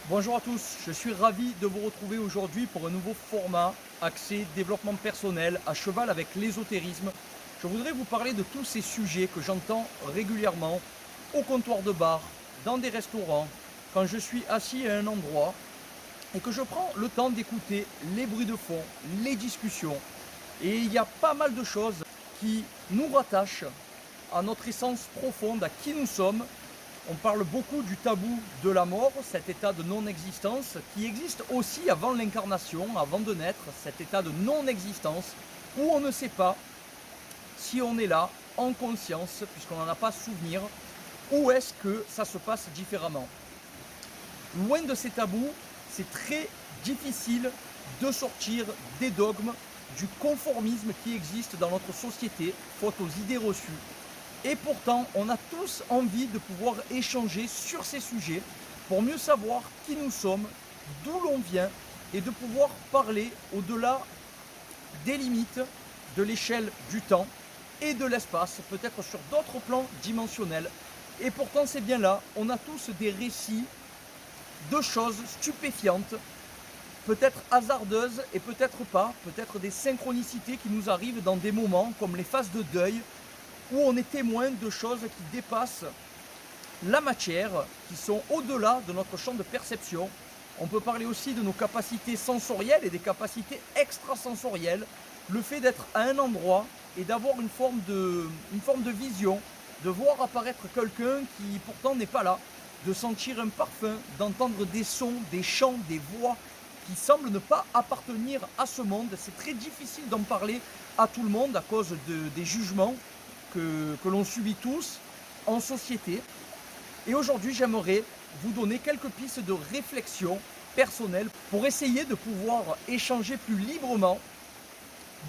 Bonjour à tous, je suis ravi de vous retrouver aujourd'hui pour un nouveau format axé développement personnel à cheval avec l'ésotérisme. Je voudrais vous parler de tous ces sujets que j'entends régulièrement au comptoir de bar, dans des restaurants, quand je suis assis à un endroit et que je prends le temps d'écouter les bruits de fond, les discussions. Et il y a pas mal de choses qui nous rattachent à notre essence profonde, à qui nous sommes. On parle beaucoup du tabou de la mort, cet état de non-existence qui existe aussi avant l'incarnation, avant de naître, cet état de non-existence où on ne sait pas si on est là en conscience, puisqu'on n'en a pas souvenir, ou est-ce que ça se passe différemment. Loin de ces tabous, c'est très difficile de sortir des dogmes, du conformisme qui existe dans notre société, faute aux idées reçues. Et pourtant, on a tous envie de pouvoir échanger sur ces sujets pour mieux savoir qui nous sommes, d'où l'on vient et de pouvoir parler au-delà des limites de l'échelle du temps et de l'espace, peut-être sur d'autres plans dimensionnels. Et pourtant, c'est bien là, on a tous des récits de choses stupéfiantes, peut-être hasardeuses et peut-être pas, peut-être des synchronicités qui nous arrivent dans des moments comme les phases de deuil, où on est témoin de choses qui dépassent la matière, qui sont au-delà de notre champ de perception. On peut parler aussi de nos capacités sensorielles et des capacités extrasensorielles. Le fait d'être à un endroit et d'avoir une forme de vision, de voir apparaître quelqu'un qui pourtant n'est pas là, de sentir un parfum, d'entendre des sons, des chants, des voix qui semblent ne pas appartenir à ce monde. C'est très difficile d'en parler à tout le monde à cause des jugements que l'on subit tous en société. Et aujourd'hui, j'aimerais vous donner quelques pistes de réflexion personnelle pour essayer de pouvoir échanger plus librement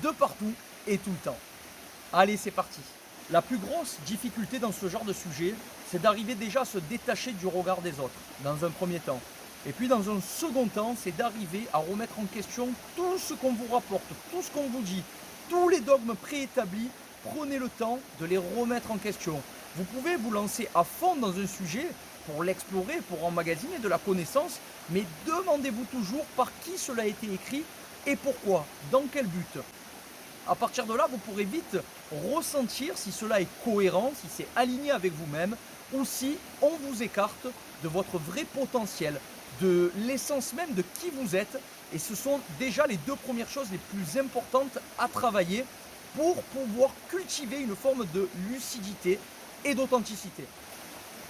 de partout et tout le temps. Allez, c'est parti. La plus grosse difficulté dans ce genre de sujet, c'est d'arriver déjà à se détacher du regard des autres, dans un premier temps. Et puis dans un second temps, c'est d'arriver à remettre en question tout ce qu'on vous rapporte, tout ce qu'on vous dit, tous les dogmes préétablis. Prenez le temps de les remettre en question. Vous pouvez vous lancer à fond dans un sujet pour l'explorer, pour emmagasiner de la connaissance, mais demandez-vous toujours par qui cela a été écrit et pourquoi, dans quel but. À partir de là, vous pourrez vite ressentir si cela est cohérent, si c'est aligné avec vous-même, ou si on vous écarte de votre vrai potentiel, de l'essence même de qui vous êtes. Et ce sont déjà les deux premières choses les plus importantes à travailler pour pouvoir cultiver une forme de lucidité et d'authenticité.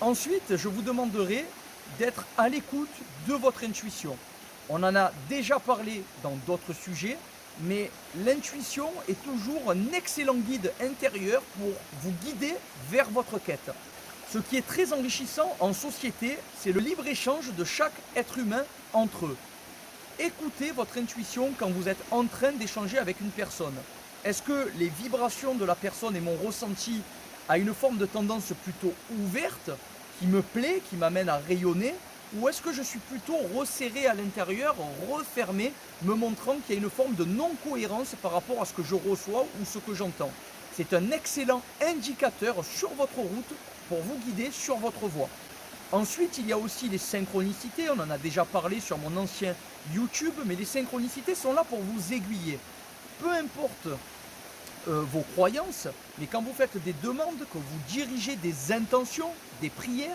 Ensuite, je vous demanderai d'être à l'écoute de votre intuition. On en a déjà parlé dans d'autres sujets, mais l'intuition est toujours un excellent guide intérieur pour vous guider vers votre quête. Ce qui est très enrichissant en société, c'est le libre-échange de chaque être humain entre eux. Écoutez votre intuition quand vous êtes en train d'échanger avec une personne. Est-ce que les vibrations de la personne et mon ressenti a une forme de tendance plutôt ouverte, qui me plaît, qui m'amène à rayonner, ou est-ce que je suis plutôt resserré à l'intérieur, refermé, me montrant qu'il y a une forme de non-cohérence par rapport à ce que je reçois ou ce que j'entends? C'est un excellent indicateur sur votre route pour vous guider sur votre voie. Ensuite, il y a aussi les synchronicités, on en a déjà parlé sur mon ancien YouTube, mais les synchronicités sont là pour vous aiguiller. Peu importe vos croyances, mais quand vous faites des demandes, que vous dirigez des intentions, des prières,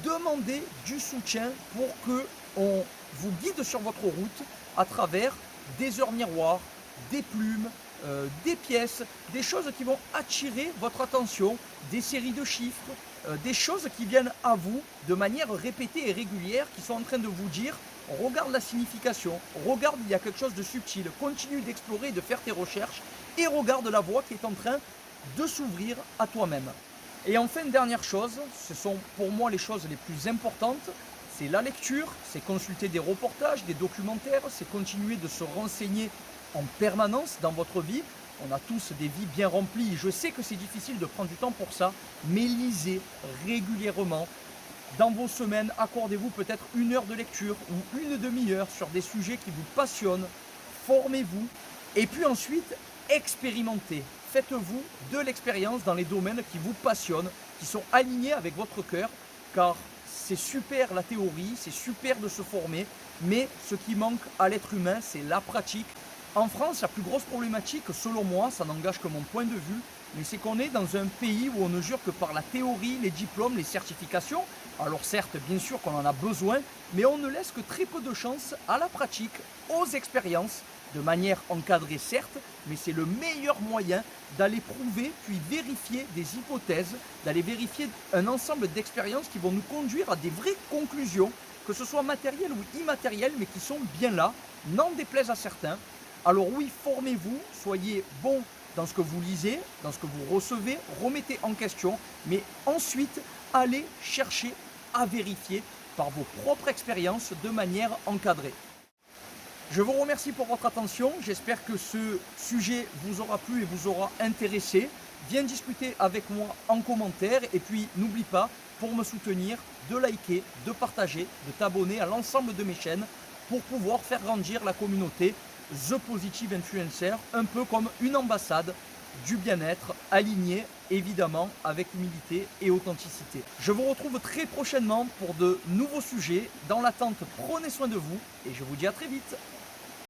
demandez du soutien pour que on vous guide sur votre route à travers des heures miroirs, des plumes, des pièces, des choses qui vont attirer votre attention, des séries de chiffres, des choses qui viennent à vous de manière répétée et régulière, qui sont en train de vous dire regarde la signification, regarde il y a quelque chose de subtil, continue d'explorer, de faire tes recherches et regarde la voie qui est en train de s'ouvrir à toi-même. Et enfin, dernière chose, ce sont pour moi les choses les plus importantes, c'est la lecture, c'est consulter des reportages, des documentaires, c'est continuer de se renseigner en permanence dans votre vie. On a tous des vies bien remplies, je sais que c'est difficile de prendre du temps pour ça, mais lisez régulièrement. Dans vos semaines, accordez-vous peut-être une heure de lecture ou une demi-heure sur des sujets qui vous passionnent, formez-vous, et puis ensuite, expérimentez. Faites-vous de l'expérience dans les domaines qui vous passionnent, qui sont alignés avec votre cœur, car c'est super la théorie, c'est super de se former, mais ce qui manque à l'être humain, c'est la pratique. En France, la plus grosse problématique, selon moi, ça n'engage que mon point de vue, mais c'est qu'on est dans un pays où on ne jure que par la théorie, les diplômes, les certifications. Alors certes, bien sûr qu'on en a besoin, mais on ne laisse que très peu de chance à la pratique, aux expériences, de manière encadrée certes, mais c'est le meilleur moyen d'aller prouver puis vérifier des hypothèses, d'aller vérifier un ensemble d'expériences qui vont nous conduire à des vraies conclusions, que ce soit matérielles ou immatérielles, mais qui sont bien là, n'en déplaise à certains. Alors oui, formez-vous, soyez bon dans ce que vous lisez, dans ce que vous recevez, remettez en question, mais ensuite, allez chercher à vérifier par vos propres expériences de manière encadrée. Je vous remercie pour votre attention, j'espère que ce sujet vous aura plu et vous aura intéressé. Viens discuter avec moi en commentaire et puis n'oublie pas, pour me soutenir, de liker, de partager, de t'abonner à l'ensemble de mes chaînes pour pouvoir faire grandir la communauté The Positive Influencer, un peu comme une ambassade du bien-être, alignée évidemment avec humilité et authenticité. Je vous retrouve très prochainement pour de nouveaux sujets. Dans l'attente, prenez soin de vous et je vous dis à très vite.